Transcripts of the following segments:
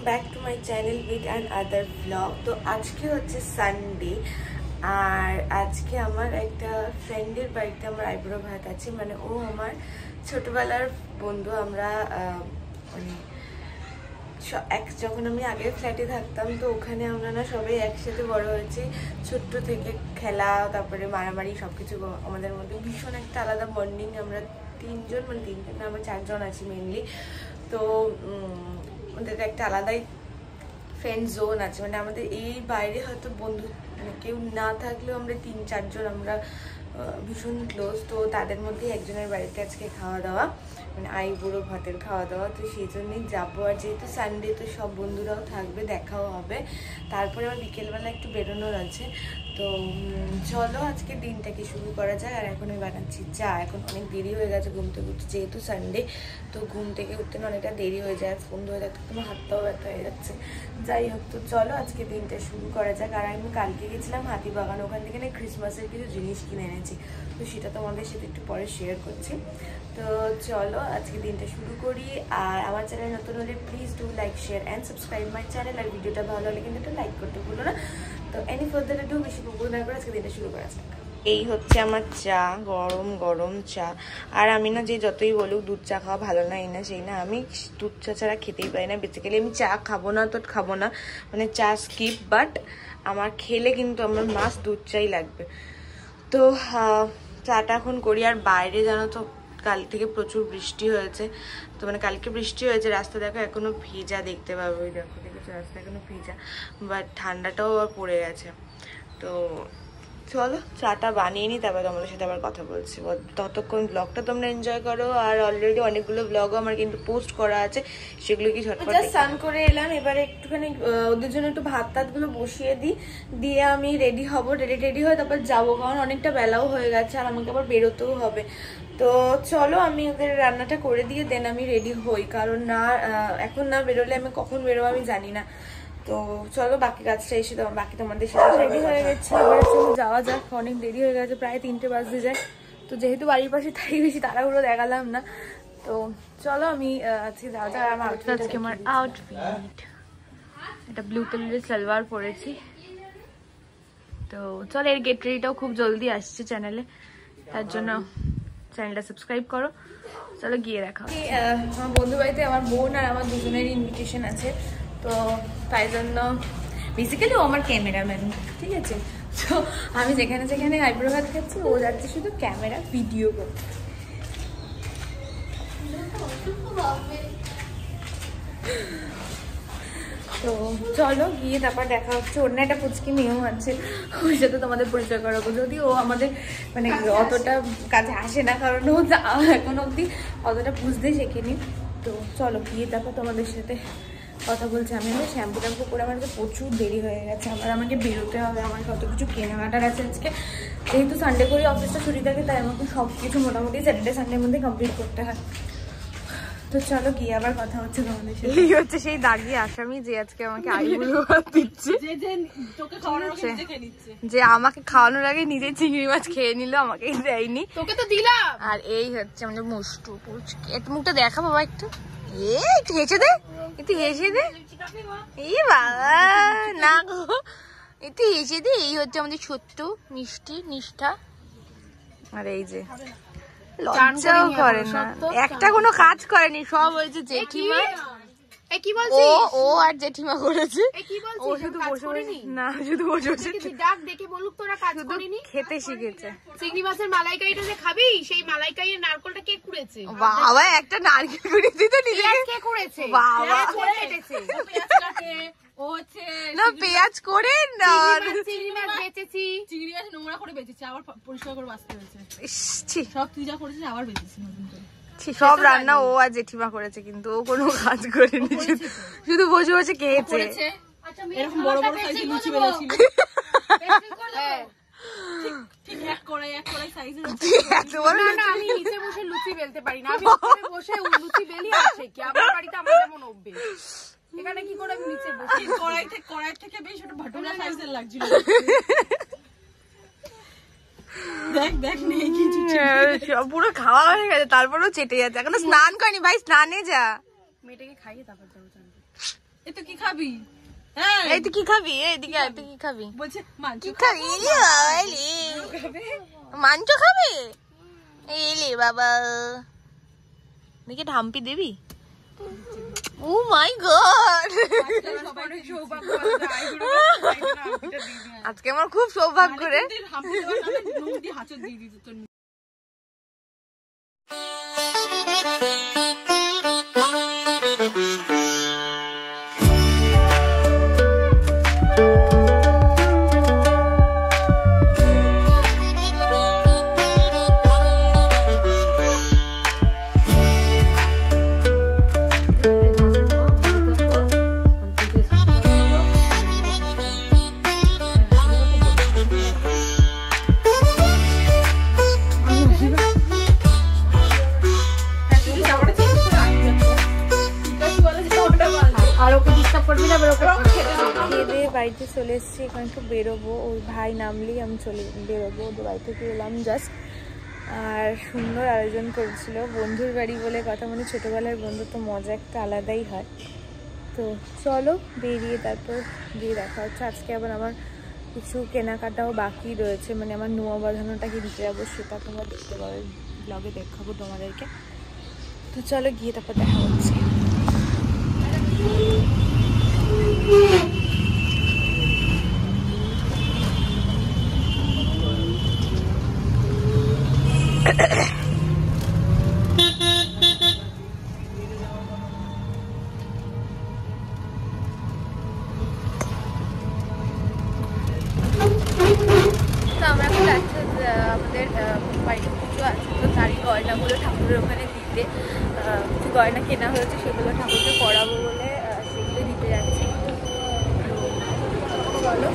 Back to my channel with an other blog. তো আজকে হচ্ছে সানডে, আর আজকে আমার একটা ফ্রেন্ডের বাড়িতে আমার আইব্রো ভাত আছে। মানে ও আমার ছোটবেলার বন্ধু। আমরা মানে যখন আমি আগের ফ্ল্যাটে থাকতাম, তো ওখানে আমরা না সবাই একসাথে বড় হয়েছি। ছোট্ট থেকে খেলা, তারপরে মারামারি, সবকিছু আমাদের মধ্যে ভীষণ একটা আলাদা বন্ডিং। আমরা তিনজন না, আমরা চারজন আছি মেনলি। তো আমাদের একটা আলাদাই ফ্রেন্ড জোন আছে। মানে আমাদের এই বাইরে হয়তো বন্ধু মানে কেউ না থাকলেও আমরা 3-4 জন আমরা ভীষণ ক্লোজ। তো তাদের মধ্যে একজনের বাড়িতে আজকে খাওয়া দাওয়া, মানে আইবুড়ো ভাতের খাওয়া দাওয়া। তো সেই জন্যই যাবো। আর যেহেতু সানডে, তো সব বন্ধুরাও থাকবে, দেখাও হবে। তারপরে আমার বিকেলবেলা একটু বেরোনোর আছে। তো চলো আজকে দিনটাকে শুরু করা যায়। আর এখন আমি বানাচ্ছি চা। এখন অনেক দেরি হয়ে গেছে ঘুম থেকে উঠতে, যেহেতু সানডে। তো ঘুম থেকে উঠতে না অনেকটা দেরি হয়ে যায়। ফোন ধরে থাকতে তোমার হাতটাও ব্যথা হয়ে যাচ্ছে। যাই হোক, তো চলো আজকে দিনটা শুরু করা যাক। আর আমি কালকে গেছিলাম হাতিবাগান, ওখান থেকে না ক্রিসমাসের কিছু জিনিস কিনে এনেছি। তো সেটা তোমাদের সাথে একটু পরে শেয়ার করছি। তো চলো আজকে দিনটা শুরু করি। আর আমার চ্যানেল নতুন হলে please do like, share and subscribe my channel. আর ভিডিওটা ভালো হলে কিন্তু একটা লাইক করতে ভুলো না। তো এনি ফার্দার ডু, বেশি বকবক না করে আজকে দিনটা শুরু করা যাক। এই হচ্ছে আমার চা, গরম গরম চা। আর আমি না যে যতই বলুক দুধ চা খাওয়া ভালো না, এই না সেই না, আমি দুধ চা ছাড়া খেতেই পারি না। বেসিক্যালি আমি চা খাবো না তো খাবো না, মানে চা স্কিপ। বাট আমার খেলে কিন্তু আমার মাস্ট দুধ চাই লাগবে। তো চাটা এখন করি। আর বাইরে জানো তো কাল থেকে প্রচুর বৃষ্টি হয়েছে। তো মানে কালকে বৃষ্টি হয়েছে, রাস্তা দেখো এখনো ভেজা, দেখতে পাবো। ওই দেখো, দেখেছো রাস্তা এখনো ভেজা, বাট ঠান্ডাটাও আবার পড়ে গেছে। তো চলো চাটা বানিয়ে নিই, তারপর তোমাদের সাথে আবার কথা বলছি। ততক্ষণ ব্লগটা তোমরা এনজয় করো। আর অলরেডি অনেকগুলো ব্লগও আমার কিন্তু পোস্ট করা আছে, সেগুলো কি ঝটপট স্নান করে এলাম। এবারে একটুখানি ওদের জন্য একটু ভাত টাতগুলো বসিয়ে দিই, দিয়ে আমি রেডি হব। রেডি হয়ে তারপর যাবো, কারণ অনেকটা বেলাও হয়ে গেছে আর আমাকে আবার বেরোতেও হবে। তো চলো আমি ওদের রান্নাটা করে দিয়ে দেন আমি রেডি হই, কারণ না এখন না বেরোলে আমি কখন বেরোবো আমি জানি না। তো চলো বাকি কাজটা এসে বাকি তোমাদের সাথে রেডি হয়ে গেছে। এবারে চলো যাওয়া যাক, অনেক দেরি হয়ে গেছে, প্রায় 3টে বাজতে যায়। তো যেহেতু বাড়ির পাশে তাই বেশি তাড়াহুড়ো দেখালাম না। তো চলো আমি আজকে যাওয়া যাক। আমার আজকে আমার আউটফিট এটা ব্লু কালারের সালোয়ার পরেছি। তো চলো এর গেট রেডিটাও খুব জলদি আসছে চ্যানেলে, তার জন্য চ্যানেলটা সাবস্ক্রাইব করো। চলো গিয়ে দেখা। আমার বন্ধু বাড়িতে আমার বোন আর আমার দুজনের ইনভিটেশন আছে। তো তাই জন্য বেসিক্যালি ও আমার ক্যামেরাম্যান, ঠিক আছে। তো আমি যেখানে যেখানে আইব্রো ভাত খাচ্ছি, ও যাচ্ছে শুধু ক্যামেরা ভিডিও করতে। তো চলো গিয়ে তারপর দেখা হচ্ছে। অন্য একটা পুচকি মেয়েও আছে, ওর সাথে তোমাদের পরিচয় করাবো। যদি ও আমাদের মানে অতটা কাছে আসে না, কারণ ও এখন অবধি অতটা বুঝতে শেখেনি। তো চলো গিয়ে তারপর তোমাদের সাথে কথা বলছি। আমি আমার শ্যাম্পু ট্যাম্পু করে আমার প্রচুর দেরি হয়ে গেছে। আমাকে বেরোতে হবে, আমার কত কিছু কেনাকাটার আছে আজকে। যেহেতু সানডে করে অফিসটা ছুটি থাকে, তাই আমাকে সব কিছু মোটামুটি স্যাটারডে সানডের মধ্যে কমপ্লিট করতে হয়। তো চলো গিয়ে আবার কথা হচ্ছে তোমাদের সাথে। এই হচ্ছে সেই দাগি আসামি যে আজকে আমাকে আইবুড়ো ভাত দিচ্ছে, যে আমাকে খাওয়ানোর আগে নিজে চিংড়ি মাছ খেয়ে নিল, আমাকে দেয়নি, তোকে তো দিলাম। আর এই হচ্ছে আমাদের মুষ্টু পুচকে। একটু মুখটা দেখা বাবা, একটু একটু হেসে দে, একটু হেসে দে। এই বাবা না গো, একটু হেসে দে। এই হচ্ছে আমাদের ছোট্ট মিষ্টি নিষ্ঠা। আর এই যে লজ্জাও করে না, একটা কোনো কাজ করেনি, সব হয়েছে জেঠিমা। ও আর জেঠিমা করেছে। ও শুধু বসে বসে না, শুধু বসে বসে ডাক দেখে বলুক তোরা কাজ করিনি, খেতে শিখেছে। চিংড়ি মাছের মালাইকারিটা যে খাবি, সেই মালাইকারির নারকেলটা কে কুড়েছে? বাবা একটা নারকেল কুড়িয়েছি তো নিজে কে কুড়েছে? বাবা কেটেছে না পেঁয়াজ করে না, চিংড়ি মাছ বেচেছি, চিংড়ি মাছ নোংরা করে বেচেছি, আবার পরিষ্কার করে বাছতে হয়েছে। সব তুই যা করেছিস আবার বেচেছি নতুন করে। সব রান্না ও আর জেঠিমা করেছে, কিন্তু ও কোনো কাজ করেনি, শুধু বসে বসে খেয়েছে। এরকম বড় বড় সাইজের লুচি বেলেছিল, ঠিক এক কড়াই সাইজের। না আমি নিচে বসে লুচি বেলতে পারি না, আমি উপরে বসে লুচি বেলি আছে কি। আমার বাড়িতে আমার যেমন অভ্যেস, এখানে কি করে আমি নিচে বসে কড়াই থেকে বেশ ছোট ভাটুরা সাইজের লাগছিল। দেখ দেখ নেই কিছু, সব পুরো খাওয়া হয়ে গেছে, তারপরেও চেটে যাচ্ছে। এখনো স্নান করিনি ভাই, স্নানে যা, মেয়েটাকে খাইয়ে তারপর যাবো। এই তো কি খাবি? এই তুই কি খাবি? এইদিকে আয়, তুই কি খাবি? বলছে মাংস খাবি? মাংস খাবে? এলে বাবা দেখি ঢাম্পি দিবি। ও মাই গড, আজকে আমার খুব সৌভাগ্য রে। বাড়িতে চলে এসেছি, এখানে একটু বেরোবো, ওই ভাই নামলেই আমি চলে বেরোবো। ওদের বাড়ি থেকে এলাম জাস্ট। আর সুন্দর আয়োজন করেছিল, বন্ধুর বাড়ি বলে কথা, মানে ছোটোবেলার বন্ধু তো মজা একটা আলাদাই হয়। তো চলো বেরিয়ে তারপর গিয়ে দেখা হচ্ছে। আজকে আবার আমার কিছু কেনাকাটাও বাকি রয়েছে, মানে আমার নোয়া বাঁধানোটাকে দিতে যাবো, সেটা তোমরা দেখতে পাবে, ব্লগে দেখাবো তোমাদেরকে। তো চলো গিয়ে তারপর দেখা হচ্ছে। তো আমরা এখন যাচ্ছি আমাদের বাড়িতে পুজো আছে, তো তারই গয়নাগুলো ঠাকুরের ওখানে দিতে, কিছু গয়না কেনা হয়েছে সেগুলো ঠাকুরকে পরাবো বলে সেগুলো দিতে যাচ্ছি। চলো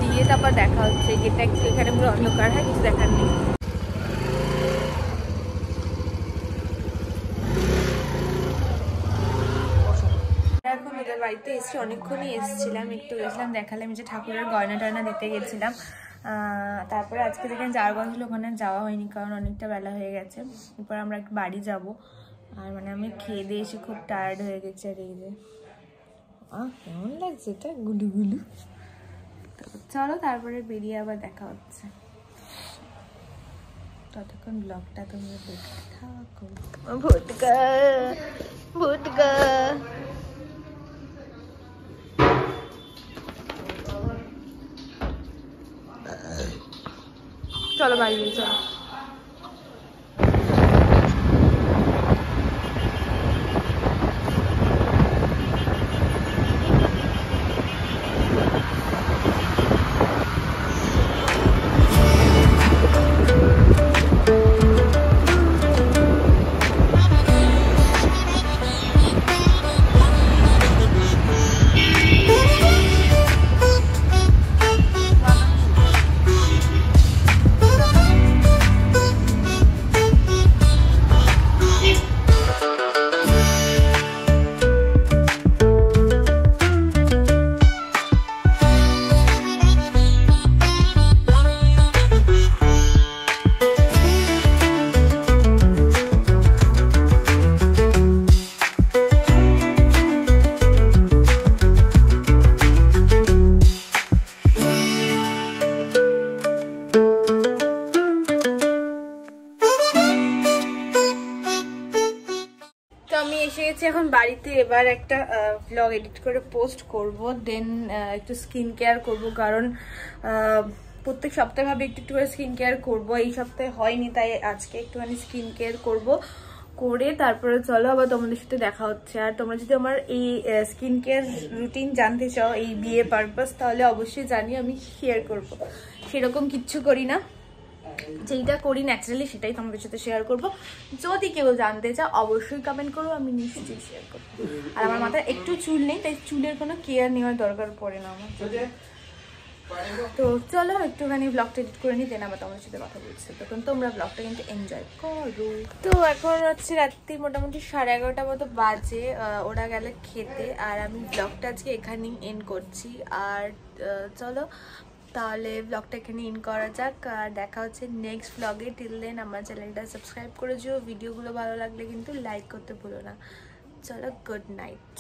দিয়ে তারপর দেখা হচ্ছে, যেটা একটু এখানে পুরো অন্ধকার হয়, কিছু দেখার নেই। এখন ওদের বাড়িতে এসেছি, অনেকক্ষণই এসেছিলাম, একটু গেছিলাম দেখালাম যে ঠাকুরের গয়না টয়না দিতে গেছিলাম। তারপরে আজকে যেখানে যাওয়ার কথা ছিল ওখানে যাওয়া হয়নি, কারণ অনেকটা বেলা হয়ে গেছে। এরপর আমরা একটু বাড়ি যাব, আর মানে আমি খেয়ে দিয়ে এসে খুব টায়ার্ড হয়ে গেছি। আর এই যে কেমন লাগছে এটা গুলু গুলু। চলো তারপরে বেরিয়ে আবার দেখা হচ্ছে, ততক্ষণ ব্লগটা তোমরা দেখতে থাকো। ভুটকা ভুটকা চলো বাড়ি চলো। এখন বাড়িতে এবার একটা ব্লগ এডিট করে পোস্ট করব, দেন একটু স্কিন কেয়ার করব, কারণ প্রত্যেক সপ্তাহে ভাবে একটু একটু করে স্কিন কেয়ার করবো। এই সপ্তাহে হয়নি, তাই আজকে একটুখানি স্কিন কেয়ার করব, করে তারপরে চলো আবার তোমাদের সাথে দেখা হচ্ছে। আর তোমরা যদি আমার এই স্কিন কেয়ার রুটিন জানতে চাও এই বিয়ে পারপাস, তাহলে অবশ্যই জানি, আমি শেয়ার করব। সেরকম কিচ্ছু করি না, যেইটা করি ন্যাচারালি সেটাই তোমাদের সাথে শেয়ার করব। যদি কেউ জানতে চাও অবশ্যই কমেন্ট করো, আমি নিশ্চয়ই শেয়ার করবো। আর আমার মাথায় একটু চুল নেই, তাই চুলের কোনো কেয়ার নেওয়ার দরকার পড়ে না আমার। তো চলো একটুখানি ব্লগটা এডিট করে নিই, দেন আবার তোমাদের সাথে কথা বলছি। তখন তোমরা ব্লগটা কিন্তু এনজয় করো। তো এখন হচ্ছে রাত্রি মোটামুটি 11:30 মতো বাজে, ওরা গেলে খেতে, আর আমি ব্লগটা আজকে এখানেই এন্ড করছি। আর চলো তাহলে ব্লগটা এখানে এন্ড করা যাক, আর দেখা হচ্ছে নেক্সট ব্লগে। টিল দেন আমার চ্যানেলটা সাবস্ক্রাইব করে দিও, ভিডিওগুলো ভালো লাগলে কিন্তু লাইক করতে ভুলো না। চলো, গুড নাইট।